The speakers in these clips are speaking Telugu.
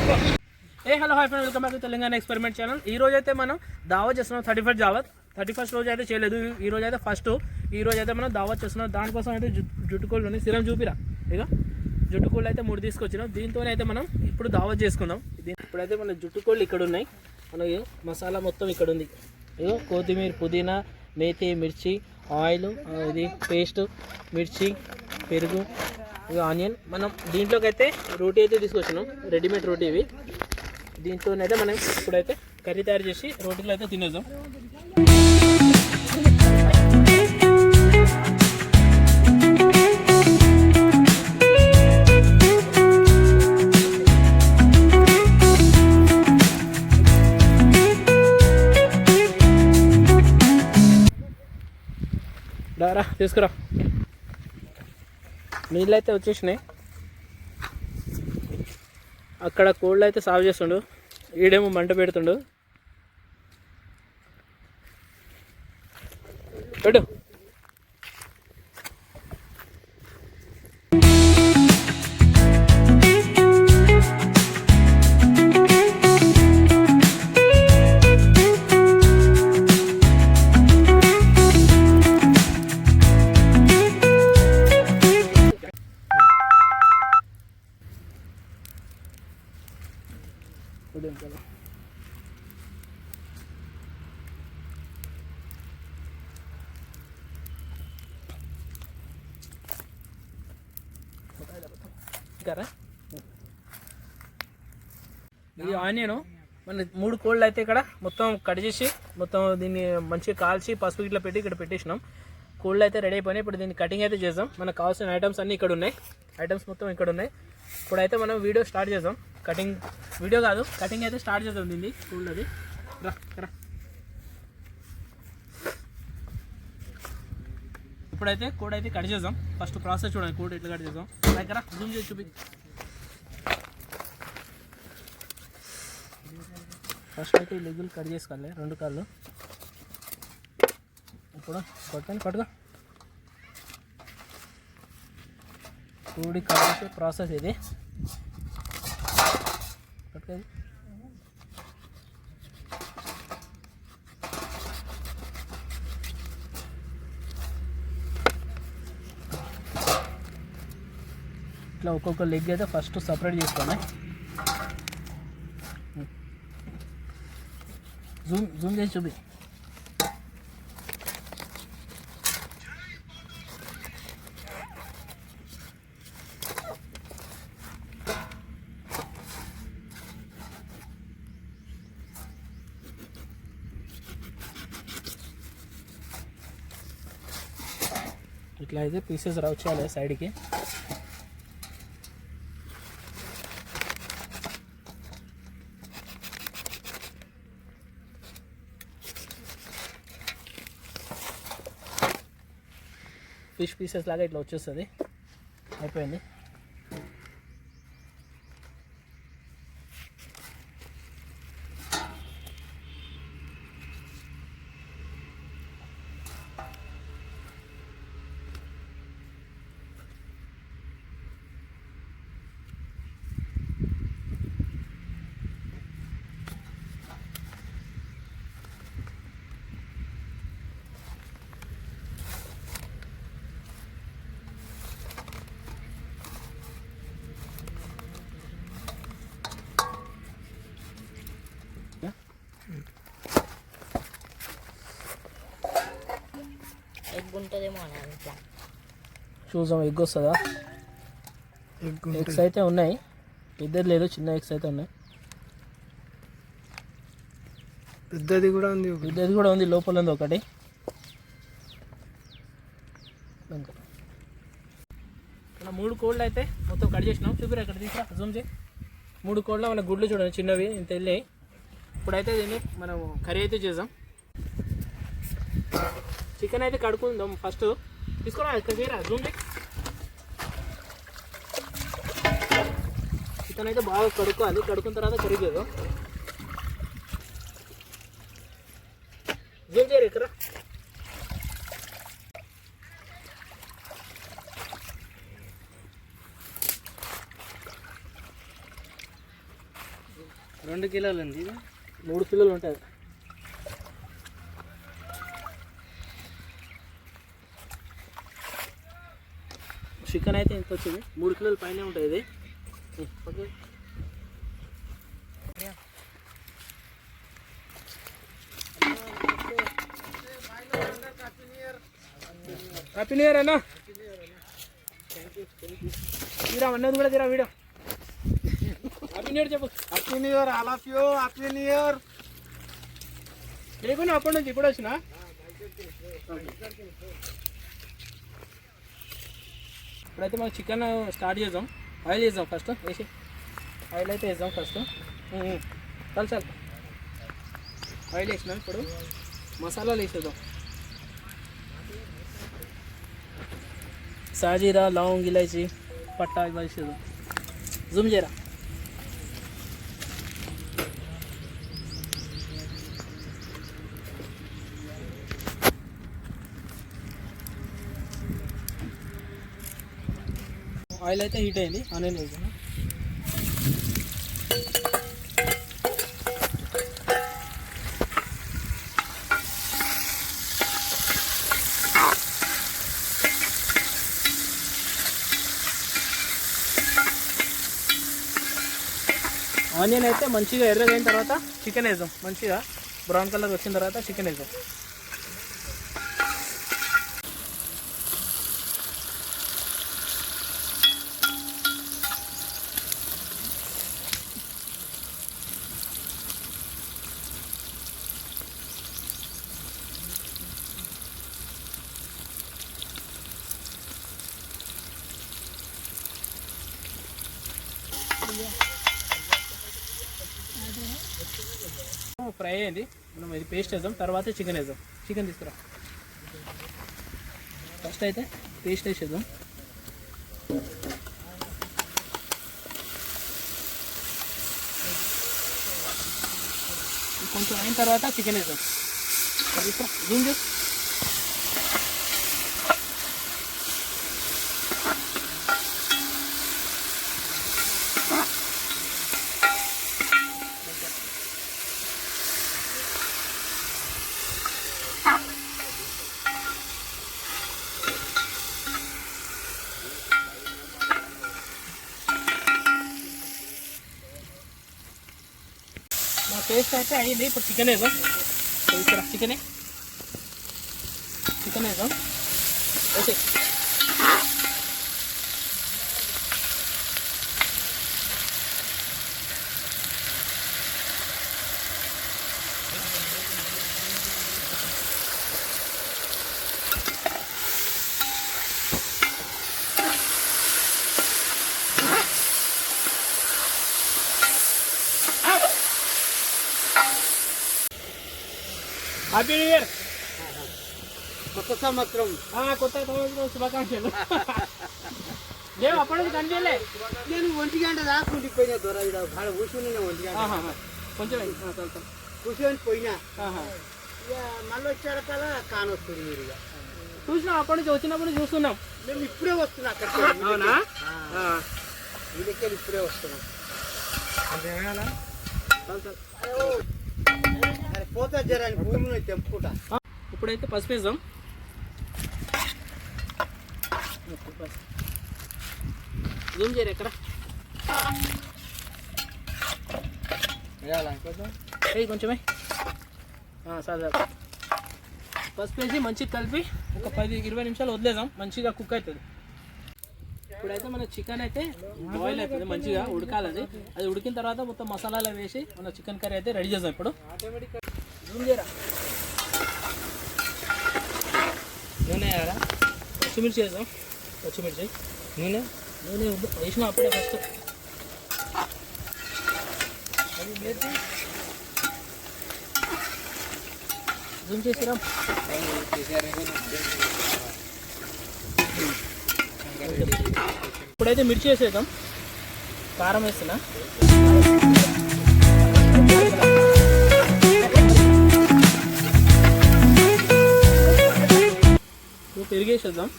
Hello hi friend, welcome back to Telangana experiment channel. ఈ రోజు అయితే మనం దావత్ చేస్తున్నాం. 31st రోజు అయితే చేయలేదు. ఈ రోజు అయితే ఫస్ట్. ఈ రోజు అయితే మనం దావత్ చేస్తున్నాం. దానికోసం అయితే జుట్టుకోళ్ళు ఉన్నాయి. సిరం చూపిరా. ఇక జుట్టుకోళ్ళు అయితే 3 తీసుకొచ్చినాం. దీంతోనే అయితే మనం ఇప్పుడు దావత్ చేసుకుందాం. ఇప్పుడైతే మన జుట్టుకోళ్ళు ఇక్కడ ఉన్నాయి. మనకి మసాలా మొత్తం ఇక్కడ ఉంది. ఇగో కొత్తిమీర, పుదీనా, మేతి, మిర్చి, ఆయిల్, ఇది పేస్ట్, మిర్చి, పెరుగు, ఇక ఆనియన్. మనం దీంట్లోకి అయితే రోటీ అయితే తీసుకొచ్చినాం. రెడీమేడ్ రోటీ ఇవి. దీంతోనైతే మనం ఇప్పుడైతే కర్రీ తయారు చేసి రోటీలో అయితే తినేద్దాం. రా తీసుకురా. నీళ్ళు అయితే వచ్చేసినాయి. అక్కడ కోళ్ళు అయితే సాగు చేస్తుండు, ఈడేమో మంట పెడుతుండు. పెట్టు. ఇది ఆనియన్. మన 3 కోళ్ళు అయితే ఇక్కడ మొత్తం కట్ చేసి మొత్తం దీన్ని మంచిగా కాల్చి పసుపు ఇట్లా పెట్టి ఇక్కడ పెట్టేసినాం. కోళ్ళు అయితే రెడీ అయిపోయినాయి. ఇప్పుడు దీన్ని కటింగ్ అయితే చేద్దాం. మనకు కావాల్సిన ఐటమ్స్ అన్నీ ఇక్కడ ఉన్నాయి. ఐటమ్స్ మొత్తం ఇక్కడ ఉన్నాయి. ఇప్పుడైతే మనం వీడియో స్టార్ట్ చేద్దాం. కటింగ్ వీడియో కాదు, కటింగ్ అయితే స్టార్ట్ చేద్దాం. దీన్ని కోళ్ళది రా. ఇప్పుడైతే కోడి అయితే కట్ చేద్దాం. ఫస్ట్ ప్రాసెస్ చూడండి. కోడి ఎట్లా కట్ చేద్దాం. దగ్గర జూమ్ చేసి చూపి. ఫస్ట్ అయితే ఈ లెగ్గులు కట్ చేసుకోవాలి, 2 కాళ్ళు. ఇప్పుడు పట్టుగా కోడి కట్ చేసే ప్రాసెస్ ఇది. పట్టుకోది. ఇట్లా ఒక్కొక్క లెగ్ అయితే ఫస్ట్ సపరేట్ చేసుకోవాలి. జూమ్ చేసి చూపి. ఇట్లా అయితే పీసెస్ వచ్చేయాలి సైడ్కి. ఫిష్ పీసెస్ లాగా ఇట్లా వచ్చేస్తుంది. అయిపోయింది. ఎగ్ ఉంటుందేమో చూసాం. ఎగ్ వస్తుందా? ఎగ్స్ అయితే ఉన్నాయి. పెద్దది లేదు, చిన్న ఎగ్స్ అయితే ఉన్నాయి. పెద్దది కూడా ఉంది. లోపల ఉంది ఒకటి. మన 3 కోళ్ళు అయితే మొత్తం కట్ చేసినాం. చూపిరా, ఇక్కడ తీసుకురా, జూమ్ చేయి. 3 కోళ్ళ మన గుడ్లు చూడండి, చిన్నవి ఇంత వెళ్ళాయి. ఇప్పుడైతే దీన్ని మనం కర్రీ అయితే చేద్దాం. చికెన్ అయితే కడుక్కుందాం. ఫస్ట్ తీసుకోరా, ఇక్కడ చేయరా, జూమ్ చేయి. చికెన్ అయితే బాగా కడుక్కోవాలి. కడుక్కున్న తర్వాత కర్రీ చేద్దాం. జూమ్ చేయరు ఇక్కడ. 2 కిలోలు ఉంది ఇది. 3 కిలోలు ఉంటుంది. చికెన్ అయితే ఎంత వచ్చింది? 3 కిలోల పైనే ఉంటుంది ఇది. ఓకే, హ్యాపీ న్యూ ఇయర్ అన్న. తీరా అన్నది కూడా తీరా వీడియో. హ్యాపీ న్యూ ఇయర్ చెప్పు. Happy new year all of you. Happy new year. లేకుండా అప్పటి నుంచి ఇప్పుడు వచ్చినా. ఇప్పుడైతే మనం చికెన్ స్టార్ట్ చేద్దాం. ఆయిల్ వేద్దాం ఫస్ట్. వేసి ఆయిల్ అయితే వేద్దాం ఫస్ట్. చాలు ఆయిల్ వేసినాం. ఇప్పుడు మసాలాలు వేసేద్దాం. సాజీరా, లవంగ్, ఇలాచి, పట్టా ఇవి వేసేద్దాం. జూమ్ చేయరా. ఆయిల్ అయితే హీట్ అయింది. ఆనియన్ వేసాను. ఆనియన్ అయితే మంచిగా ఎర్రగైన తర్వాత చికెన్ వేద్దాం. మంచిగా బ్రౌన్ కలర్ వచ్చిన తర్వాత చికెన్ వేద్దాం. ఫ్రై అయింది. మనం ఇది పేస్ట్ వేద్దాం. తర్వాత చికెన్ వేద్దాం. చికెన్ తీసుకురా. ఫస్ట్ అయితే పేస్ట్ వేసేద్దాం. కొంచెం అయిన తర్వాత చికెన్ వేద్దాం. తీసుకురా. జూమ్ చేసి పేస్ట్ అయితే అయింది. ఇప్పుడు చికెన్ వేద్దాం. ఇక్కడ చికెన్ వేద్దాం. Okay, happy new year. కొత్త సంవత్సరం. కొత్త సంవత్సరం శుభాకాంక్షలు. ఏం అప్పటి నుంచి కనిపించలే. నేను 1 గంట దాకా ఉండిపోయినా దొర బాగా కూర్చుని 1 గంట కొంచెం కూర్చొని పోయినా. ఇక మళ్ళీ వచ్చాడు కదా కానొస్తుంది. మీరు ఇక చూసినాం. అప్పటి నుంచి వచ్చినప్పుడు చూస్తున్నాం. మేము ఇప్పుడే వస్తున్నాం. అక్కడ అవునా? వీళ్ళకి ఇప్పుడే వస్తున్నాం. పోతా జరాని భూమిని తెంపుకుంటా. ఇప్పుడైతే పసుపు వేద్దాం. జూమ్ చేయరు ఎక్కడ కొంచెమే సార్. పసుపు వేసి మంచిగా కలిపి ఒక 10-20 నిమిషాలు వదిలేదాం. మంచిగా కుక్ అవుతుంది. ఇప్పుడైతే మన చికెన్ అయితే బాయిల్ అవుతుంది. మంచిగా ఉడకాలి. అది ఉడికిన తర్వాత మొత్తం మసాలాలు వేసి మన చికెన్ కర్రీ అయితే రెడీ చేద్దాం. ఇప్పుడు జూమ్ చేయరా. నూనె పచ్చిమిర్చి వేద్దాం. పచ్చిమిర్చి నూనె వేసినా అప్పుడే ఫస్ట్. జూమ్ చేసిరా. ఇప్పుడైతే మిర్చి వేసేద్దాం. కారం వేస్తున్నా. పెరిగేసేద్దాం.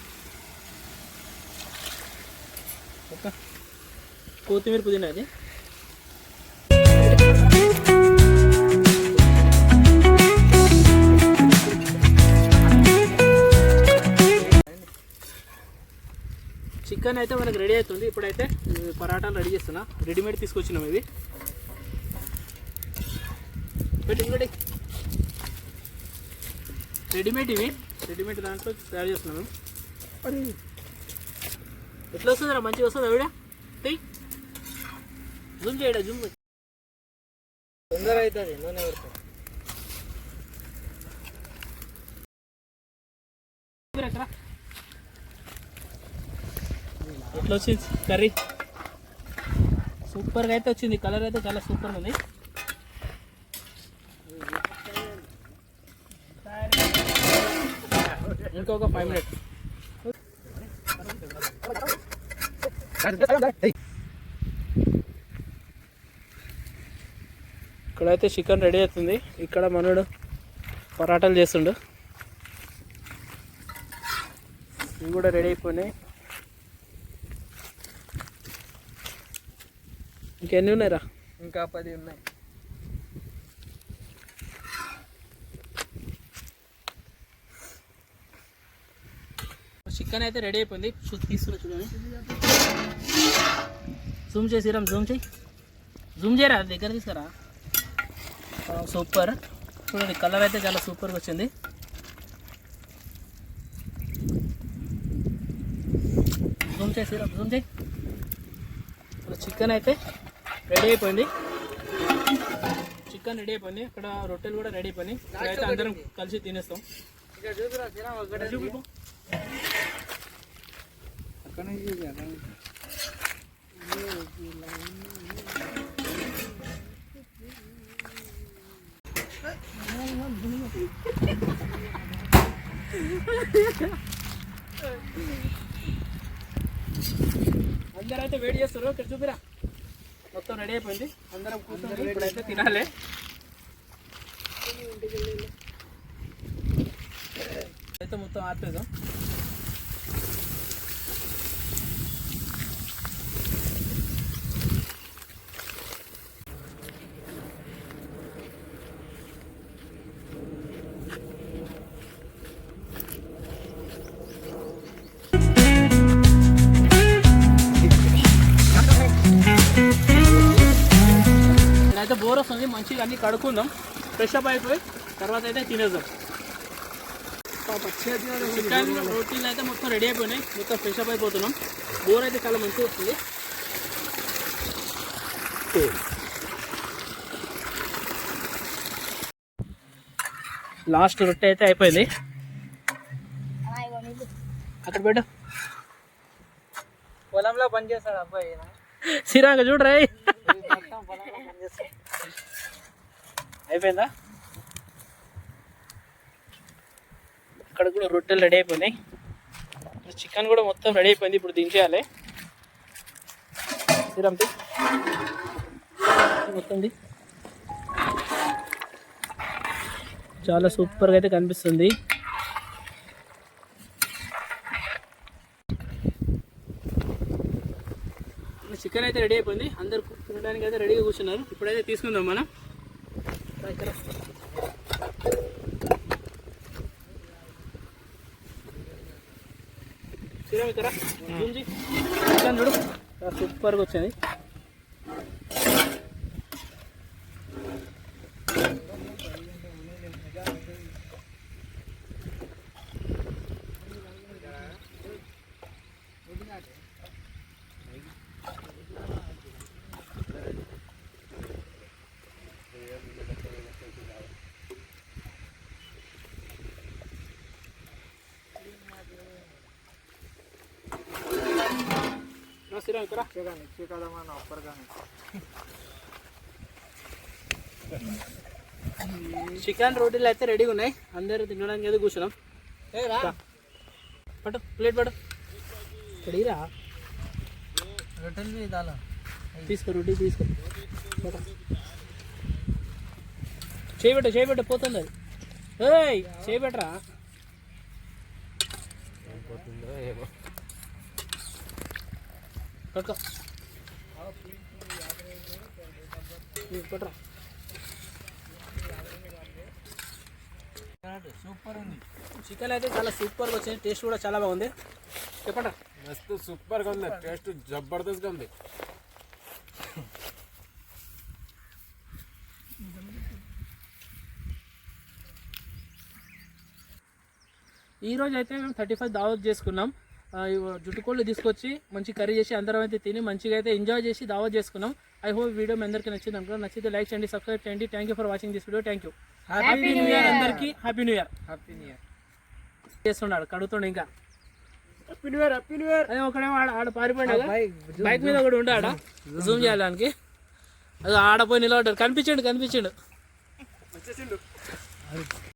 కొత్తిమీర పుదీనా అది చికెన్ అయితే మనకు రెడీ అవుతుంది. ఇప్పుడైతే పరాటాలు రెడీ చేస్తున్నా. రెడీమేడ్ తీసుకొచ్చినాం ఇవి. పెట్టి రెడీమేడ్ ఇవి. రెడీమేడ్ దాంట్లో తయారు చేస్తున్నాను. ఎట్లా వస్తుందిరా? మంచిగా వస్తుంది ఆవిడ. జూమ్ చేయడా? జూమ్ తొందరగా అవుతుంది. నూనె పెడతాం. ఎట్లా వచ్చింది కర్రీ? సూపర్గా అయితే వచ్చింది. కలర్ అయితే చాలా సూపర్గా ఉంది. ఇంకొక 5 minutes. ఇక్కడైతే చికెన్ రెడీ అవుతుంది. ఇక్కడ మనోడు పరాటాలు చేస్తుండు. ఇవి కూడా రెడీ అయిపోయినాయి. ఇంకెన్ని ఉన్నాయిరా? ఇంకా 10 ఉన్నాయి. చికెన్ అయితే రెడీ అయిపోయింది. తీసుకురా చూడండి. జూమ్ చేసిరా? జూమ్ చేయి. జూమ్ చేయరా? దగ్గర తీసుకురా. సూపర్. చూడండి కలర్ అయితే చాలా సూపర్గా వచ్చింది. జూమ్ చేసిరా? జూమ్ చేయి. చికెన్ అయితే రెడీ అయిపోయింది. చికెన్ రెడీ అయిపోయింది. ఇక్కడ రొట్టెలు కూడా రెడీ అయిపోయినాయి. ఇక్కడైతే అందరం కలిసి తినేస్తాం. అందరూ అయితే వెయిట్ చేస్తారు. ఇక్కడ చూపిరా. మొత్తం రెడీ అయిపోయింది. అందరం కూర్చొని ఇప్పుడైతే తినాలి. అయితే మొత్తం ఆపేద్దాం. అయితే బోర్ వస్తుంది. మంచిగా అన్నీ కడుక్కుందాం. ఫ్రెష్ అప్ అయిపోయి తర్వాత అయితే తినేద్దాం. చికెన్ రోటీలు అయితే మొత్తం రెడీ అయిపోయినాయి. మొత్తం ఫ్రెష్ అప్ అయిపోతున్నాం. బోర్ అయితే చాలా మంచిగా వస్తుంది. లాస్ట్ రొట్టె అయితే అయిపోయింది. అక్కడ పెట్టు. పొలంలో పనిచేస్తాడు అబ్బాయి. సిరాంగ చూడరా. అయిపోయిందా? ఇక్కడ కూడా రొట్టెలు రెడీ అయిపోయినాయి. చికెన్ కూడా మొత్తం రెడీ అయిపోయింది. ఇప్పుడు దించేయాలి. సిరంతి మొత్తం చాలా సూపర్గా అయితే కనిపిస్తుంది. చికెన్ అయితే రెడీ అయిపోయింది. అందరు తినడానికి అయితే రెడీగా కూర్చున్నారు. ఇప్పుడైతే తీసుకుందాం మనం. ఇక్కడ చికెన్ చూడు సూపర్గా వచ్చింది. చికెన్ రోటీలు అయితే రెడీగా ఉన్నాయి. అందరూ తినడానికి అయితే కూర్చున్నాం. పట్టు ప్లేట్ పట్టు. ఇక్కడరా రొట్టెలు ఇదాలా తీసుకో. రోటీ తీసుకో. చేయబెట్ట పోతుంది అది. ఏయ్ చేయబెట్టరా. పక్క పట్టరా. సూపర్ ఉంది. చికెన్ అయితే చాలా సూపర్గా వచ్చింది. టేస్ట్ కూడా చాలా బాగుంది. చెప్పండి. మస్తు సూపర్గా ఉంది, టేస్ట్ జబర్దస్త్గా ఉంది. ఈ రోజు అయితే మేము 35 దావత్ చేసుకున్నాం. జుట్టుకోళ్ళు తీసుకొచ్చి మంచి కర్రీ చేసి అందరం అయితే తిని మంచిగా అయితే ఎంజాయ్ చేసి దావత్ చేసుకున్నాం. ఐ హోప్ వీడియో మీ అందరికీ నచ్చింది అనుకో. నచ్చితే లైక్ చేయండి, సబ్స్క్రైబ్ చేయండి. Thank you for watching this video. Thank you. Happy new year అందరికీ. Happy new year. చేస్తున్నాడు కడుగుతుండే ఇంకా అదే ఒకడేమో ఆడ పారిపోయాడు బైక్ మీద ఒకటి ఉండే ఆడ జూమ్ చేయడానికి. అది ఆడపోయి నిలబడ్డాడు. కనిపించండు